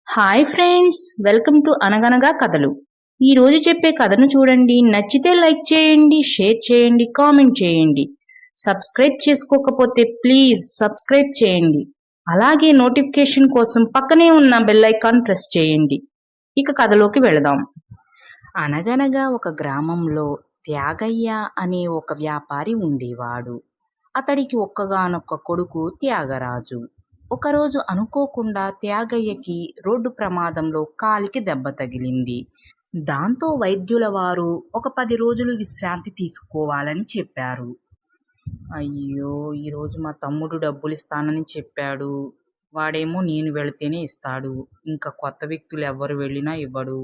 Hi friends, welcome to అనగనగా కథలు. ఈ రోజు చెప్పే కథను చూడండి. నచ్చితే లైక్ చేయండి, షేర్ చేయండి, కామెంట్ చేయండి. సబ్స్క్రైబ్ చేసుకోకపోతే ప్లీజ్ సబ్స్క్రైబ్ చేయండి. అలాగే నోటిఫికేషన్ కోసం పక్కనే ఉన్న బెల్ ఐకాన్ ప్రెస్ చేయండి. ఇక కథలోకి వెళదాం. అనగనగా ఒక గ్రామంలో త్యాగయ్య అనే ఒక వ్యాపారి ఉండేవాడు. అతడికి ఒక్కగానొక్క కొడుకు త్యాగరాజు. ఒకరోజు అనుకోకుండా త్యాగయ్యకి రోడ్డు ప్రమాదంలో కాలికి దెబ్బ తగిలింది. దాంతో వైద్యుల వారు ఒక 10 రోజులు విశ్రాంతి తీసుకోవాలని చెప్పారు. అయ్యో, ఈరోజు మా తమ్ముడు డబ్బులు ఇస్తానని చెప్పాడు. వాడేమో నేను వెళితేనే ఇస్తాడు, ఇంకా కొత్త వ్యక్తులు ఎవ్వరు వెళ్ళినా ఇవ్వడు.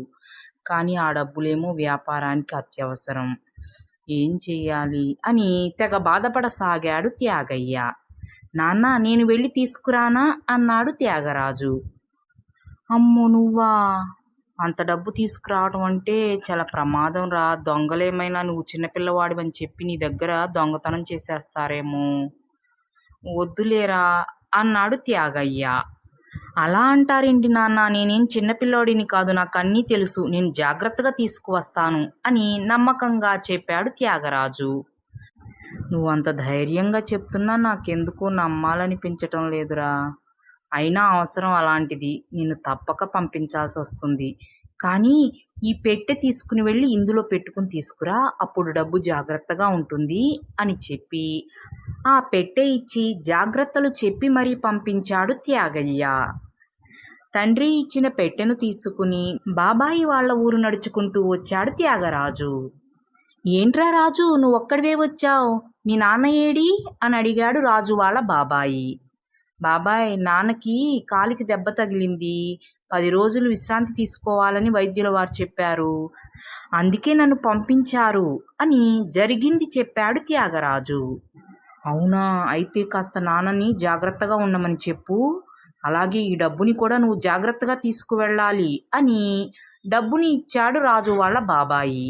కానీ ఆ డబ్బులేమో వ్యాపారానికి అత్యవసరం. ఏం చెయ్యాలి అని తెగ బాధపడసాగాడు త్యాగయ్య. నాన్న, నేను వెళ్ళి తీసుకురానా అన్నాడు త్యాగరాజు. అమ్మో, నువ్వా? అంత డబ్బు తీసుకురావడం అంటే చాలా ప్రమాదం రా. దొంగలేమైనా నువ్వు చిన్నపిల్లవాడివని చెప్పి నీ దగ్గర దొంగతనం చేసేస్తారేమో. వద్దులేరా అన్నాడు త్యాగయ్య. అలా అంటారేంటి నాన్న? నేనేం చిన్నపిల్లాడిని కాదు, నాకు అన్నీ తెలుసు. నేను జాగ్రత్తగా తీసుకువస్తాను అని నమ్మకంగా చెప్పాడు త్యాగరాజు. నువ్వంత ధైర్యంగా చెప్తున్నా నాకెందుకో నమ్మాలనిపించటం లేదురా. అయినా అవసరం అలాంటిది, నిన్ను తప్పక పంపించాల్సి వస్తుంది. కానీ ఈ పెట్టె తీసుకుని వెళ్ళి ఇందులో పెట్టుకుని తీసుకురా, అప్పుడు డబ్బు జాగ్రత్తగా ఉంటుంది అని చెప్పి ఆ పెట్టె ఇచ్చి జాగ్రత్తలు చెప్పి మరీ పంపించాడు త్యాగయ్య. తండ్రి ఇచ్చిన పెట్టెను తీసుకుని బాబాయి వాళ్ళ ఊరు నడుచుకుంటూ వచ్చాడు త్యాగరాజు. ఏంట్రా రాజు, నువ్వు ఒక్కడివే వచ్చావు? మీ నాన్న ఏడి అని అడిగాడు రాజు వాళ్ళ బాబాయి. బాబాయ్, నాన్నకి కాలికి దెబ్బ తగిలింది. 10 రోజులు విశ్రాంతి తీసుకోవాలని వైద్యుల వారు చెప్పారు. అందుకే నన్ను పంపించారు అని జరిగింది చెప్పాడు త్యాగరాజు. అవునా? అయితే కాస్త నాన్నని జాగ్రత్తగా ఉండమని చెప్పు. అలాగే ఈ డబ్బుని కూడా నువ్వు జాగ్రత్తగా తీసుకువెళ్ళాలి అని డబ్బుని ఇచ్చాడు రాజు వాళ్ళ బాబాయి.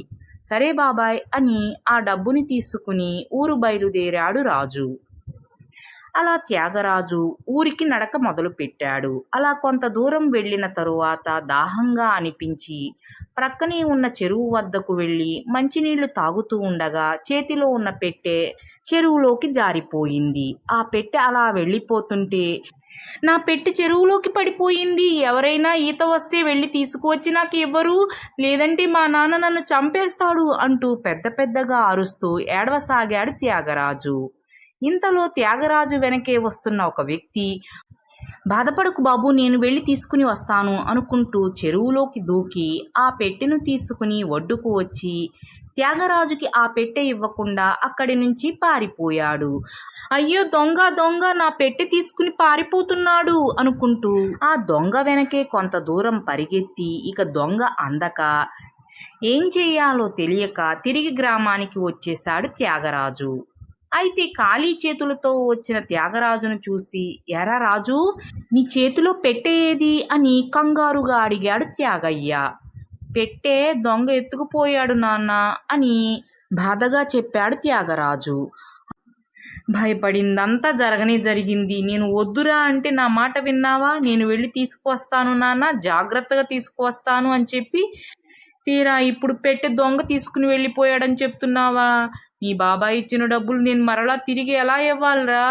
సరే బాబాయ్ అని ఆ డబ్బుని తీసుకుని ఊరు బయలుదేరాడు రాజు. అలా త్యాగరాజు ఊరికి నడక మొదలుపెట్టాడు. అలా కొంత దూరం వెళ్ళిన తరువాత దాహంగా అనిపించి ప్రక్కనే ఉన్న చెరువు వద్దకు వెళ్ళి మంచినీళ్లు తాగుతూ ఉండగా చేతిలో ఉన్న పెట్టె చెరువులోకి జారిపోయింది. ఆ పెట్టె అలా వెళ్ళిపోతుంటే, నా పెట్టె చెరువులోకి పడిపోయింది, ఎవరైనా ఈత వస్తే వెళ్ళి తీసుకువచ్చి నాకు ఇవ్వరు, లేదంటే మా నాన్న నన్ను చంపేస్తాడు అంటూ పెద్ద పెద్దగా అరుస్తూ ఏడవసాగాడు త్యాగరాజు. ఇంతలో త్యాగరాజు వెనకే వస్తున్న ఒక వ్యక్తి, బాధపడకు బాబు, నేను వెళ్ళి తీసుకుని వస్తాను అనుకుంటూ చెరువులోకి దూకి ఆ పెట్టెను తీసుకుని ఒడ్డుకు వచ్చి త్యాగరాజుకి ఆ పెట్టె ఇవ్వకుండా అక్కడి నుంచి పారిపోయాడు. అయ్యో, దొంగ దొంగ, నా పెట్టె తీసుకుని పారిపోతున్నాడు అనుకుంటూ ఆ దొంగ వెనకే కొంత దూరం పరిగెత్తి ఇక దొంగ అందక ఏం చేయాలో తెలియక తిరిగి గ్రామానికి వచ్చేశాడు త్యాగరాజు. అయితే ఖాళీ చేతులతో వచ్చిన త్యాగరాజును చూసి, ఎరా రాజు, నీ చేతిలో పెట్టె ఏది అని కంగారుగా అడిగాడు త్యాగయ్య. పెట్టె దొంగ ఎత్తుకుపోయాడు నాన్న అని బాధగా చెప్పాడు త్యాగరాజు. భయపడిందంతా జరిగింది. నేను వద్దురా అంటే నా మాట విన్నావా? నేను వెళ్ళి తీసుకువస్తాను నాన్న, జాగ్రత్తగా తీసుకువస్తాను అని చెప్పి తీరా ఇప్పుడు పెట్టె దొంగ తీసుకుని వెళ్ళిపోయాడని చెప్తున్నావా? మీ బాబాయ్ ఇచ్చిన డబ్బులు నేను మరలా తిరిగి ఎలా ఇవ్వాలిరా?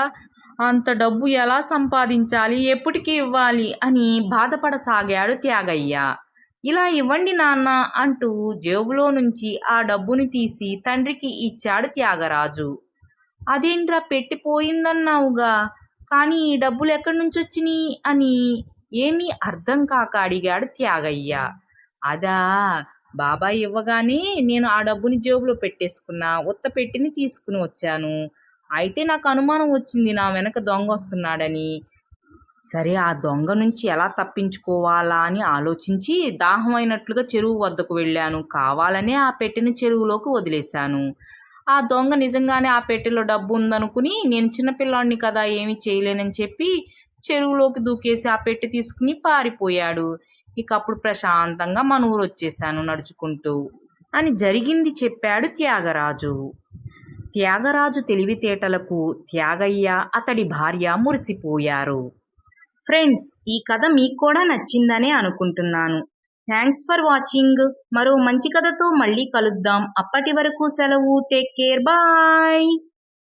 అంత డబ్బు ఎలా సంపాదించాలి, ఎప్పటికీ ఇవ్వాలి అని బాధపడసాగాడు త్యాగయ్య. ఇలా ఇవ్వండి నాన్న అంటూ జేబులో నుంచి ఆ డబ్బుని తీసి తండ్రికి ఇచ్చాడు త్యాగరాజు. అదేంట్రా, పెట్టిపోయిందన్నావుగా, కానీ ఈ డబ్బులు ఎక్కడి నుంచి వచ్చినాయి అని ఏమీ అర్థం కాక అడిగాడు త్యాగయ్య. అదా, బాబాయ్ ఇవ్వగానే నేను ఆ డబ్బుని జేబులో పెట్టేసుకున్నా, ఉత్త పెట్టిని తీసుకుని వచ్చాను. అయితే నాకు అనుమానం వచ్చింది నా వెనక దొంగ వస్తున్నాడని. సరే, ఆ దొంగ నుంచి ఎలా తప్పించుకోవాలా అని ఆలోచించి దాహమైనట్లుగా చెరువు వద్దకు వెళ్ళాను. కావాలనే ఆ పెట్టెని చెరువులోకి వదిలేశాను. ఆ దొంగ నిజంగానే ఆ పెట్టెలో డబ్బు ఉందనుకుని, నేను చిన్నపిల్లాడిని కదా, ఏమీ చేయలేనని చెప్పి చెరువులోకి దూకేసి ఆ పెట్టె తీసుకుని పారిపోయాడు. ఇక అప్పుడు ప్రశాంతంగా మన ఊరు వచ్చేసాను నడుచుకుంటూ అని జరిగింది చెప్పాడు త్యాగరాజు. త్యాగరాజు తెలివితేటలకు త్యాగయ్య, అతడి భార్య మురిసిపోయారు. ఫ్రెండ్స్, ఈ కథ మీకు కూడా నచ్చిందనే అనుకుంటున్నాను. Thanks for watching. మరో మంచి కథతో మళ్ళీ కలుద్దాం. అప్పటి వరకు సెలవు. Take care. బాయ్.